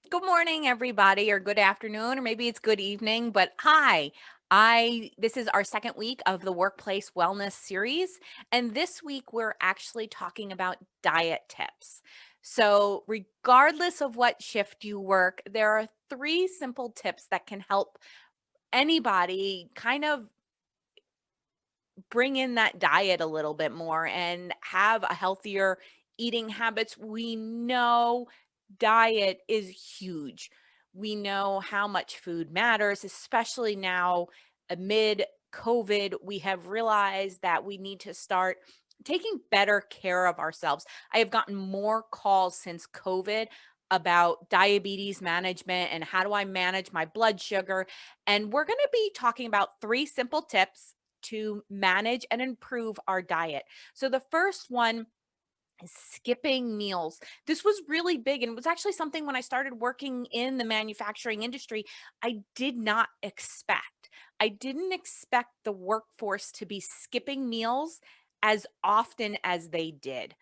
Good morning, everybody, or good afternoon, or maybe it's good evening. But hi, I this is our second week of the Workplace Wellness series, and this week we're actually talking about diet tips. So, regardless of what shift you work, there are three simple tips that can help anybody kind of bring in that diet a little bit more and have a healthier eating habits. We know diet is huge. We know how much food matters, especially now amid COVID. We have realized that we need to start taking better care of ourselves. I have gotten more calls since COVID about diabetes management and how do I manage my blood sugar. And we're going to be talking about three simple tips to manage and improve our diet. So the first one is skipping meals. This was really big and it was actually something when I started working in the manufacturing industry I did not expect. I didn't expect the workforce to be skipping meals as often as they did.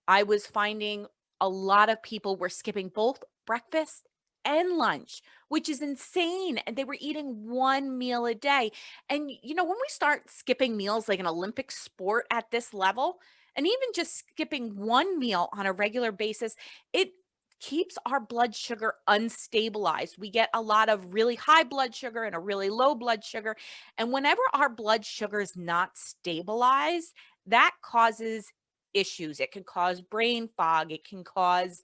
I was finding a lot of people were skipping both breakfast and lunch, which is insane. And they were eating one meal a day. And, when we start skipping meals like an Olympic sport at this level, and even just skipping one meal on a regular basis, it keeps our blood sugar unstabilized. We get a lot of really high blood sugar and a really low blood sugar. And whenever our blood sugar is not stabilized, that causes issues. It can cause brain fog. It can cause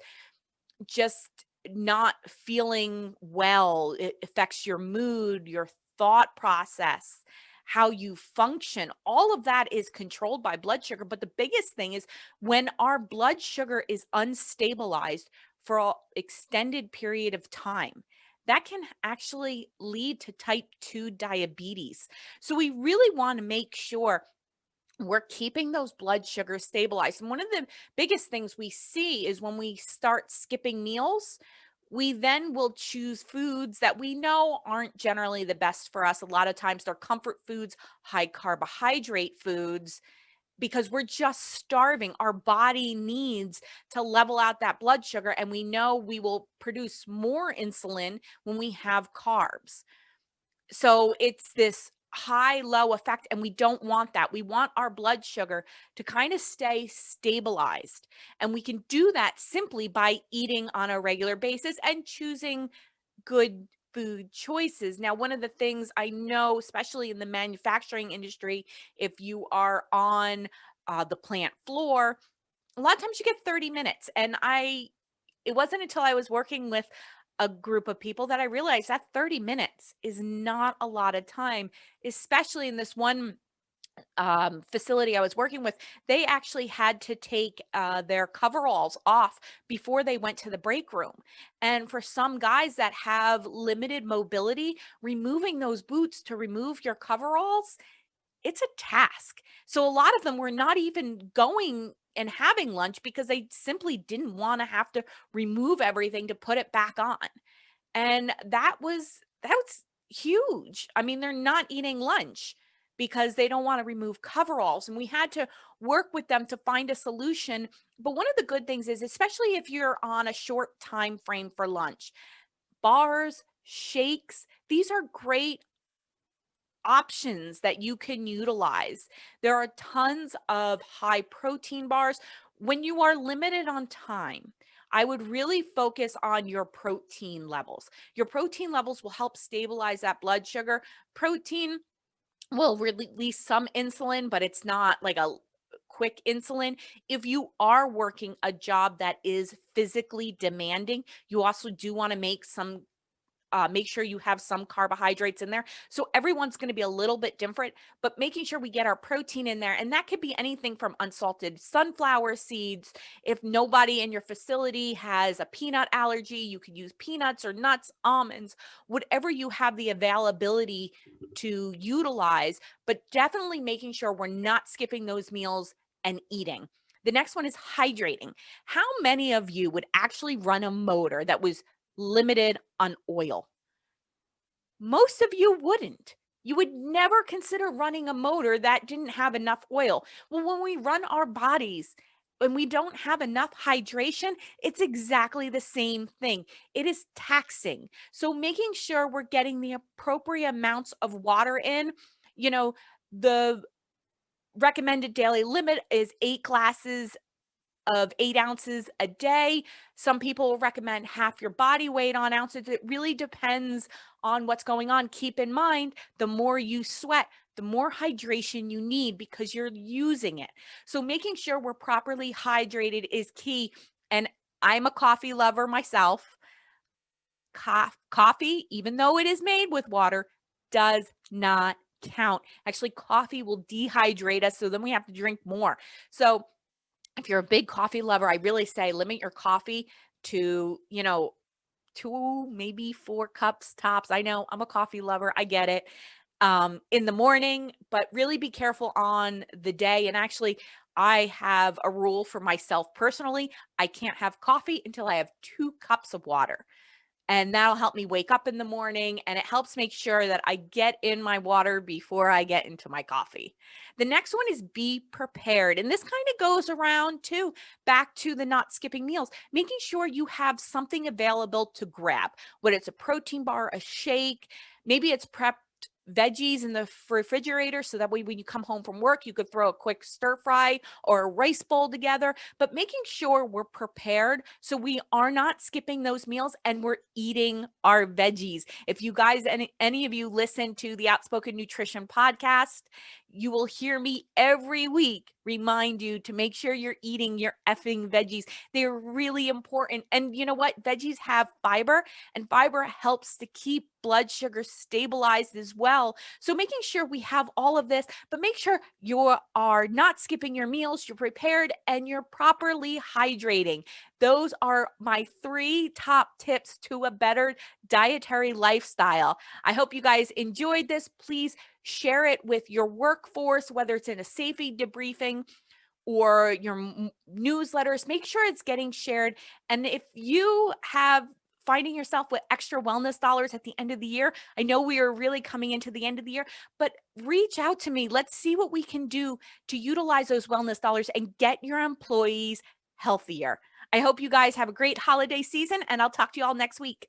just not feeling well. It affects your mood, your thought process, how you function. All of that is controlled by blood sugar. But the biggest thing is when our blood sugar is unstabilized for an extended period of time. That can actually lead to type 2 diabetes. So, we really want to make sure we're keeping those blood sugars stabilized. And one of the biggest things we see is when we start skipping meals, we then will choose foods that we know aren't generally the best for us. A lot of times they're comfort foods, high carbohydrate foods, because we're just starving. Our body needs to level out that blood sugar, and we know we will produce more insulin when we have carbs. So it's this high low effect and we don't want that. We want our blood sugar to kind of stay stabilized. And we can do that simply by eating on a regular basis and choosing good food choices. Now, one of the things I know, especially in the manufacturing industry, if you are on the plant floor, a lot of times you get 30 minutes. And it wasn't until I was working with a group of people that I realized that 30 minutes is not a lot of time, especially in this one facility I was working with. They actually had to take their coveralls off before they went to the break room. And for some guys that have limited mobility, removing those boots to remove your coveralls, it's a task. So a lot of them were not even going and having lunch because they simply didn't want to have to remove everything to put it back on. And that was huge. I mean, they're not eating lunch because they don't want to remove coveralls. And we had to work with them to find a solution. But one of the good things is, especially if you're on a short time frame for lunch, bars, shakes, these are great options that you can utilize. There are tons of high protein bars. When you are limited on time, I would really focus on your protein levels. Your protein levels will help stabilize that blood sugar. Protein will release some insulin, but it's not like a quick insulin. If you are working a job that is physically demanding, you also do want to make sure you have some carbohydrates in there. So everyone's going to be a little bit different, but making sure we get our protein in there. And that could be anything from unsalted sunflower seeds. If nobody in your facility has a peanut allergy, you could use peanuts or nuts, almonds, whatever you have the availability to utilize, but definitely making sure we're not skipping those meals and eating. The next one is hydrating. How many of you would actually run a motor that was limited on oil? Most of you wouldn't. You would never consider running a motor that didn't have enough oil. Well, when we run our bodies, when we don't have enough hydration, it's exactly the same thing. It is taxing. So making sure we're getting the appropriate amounts of water in, you know, the recommended daily limit is 8 glasses of 8 ounces a day. Some people recommend half your body weight on ounces. It really depends on what's going on. Keep in mind, the more you sweat, the more hydration you need because you're using it. So making sure we're properly hydrated is key. And I'm a coffee lover myself. Coffee, even though it is made with water, does not count. Actually, coffee will dehydrate us, so then we have to drink more. So if you're a big coffee lover, I really say limit your coffee to, 2, maybe 4 cups tops. I know I'm a coffee lover. I get it. In the morning, but really be careful on the day. And actually, I have a rule for myself personally. I can't have coffee until I have 2 cups of water. And that'll help me wake up in the morning, and it helps make sure that I get in my water before I get into my coffee. The next one is be prepared. And this kind of goes around too, back to the not skipping meals, making sure you have something available to grab, whether it's a protein bar, a shake, maybe it's prepped veggies in the refrigerator so that way when you come home from work you could throw a quick stir fry or a rice bowl together, but making sure we're prepared so we are not skipping those meals and we're eating our veggies. If you guys, any of you listen to the Outspoken Nutrition podcast, you will hear me every week remind you to make sure you're eating your effing veggies. They're really important. And you know what? Veggies have fiber, and fiber helps to keep blood sugar stabilized as well. So making sure we have all of this, but make sure you are not skipping your meals, you're prepared, and you're properly hydrating. Those are my 3 top tips to a better dietary lifestyle. I hope you guys enjoyed this. Please share it with your workforce, whether it's in a safety debriefing or your newsletters. Make sure it's getting shared. And if you have finding yourself with extra wellness dollars at the end of the year, I know we are really coming into the end of the year, but reach out to me. Let's see what we can do to utilize those wellness dollars and get your employees healthier. I hope you guys have a great holiday season, and I'll talk to you all next week.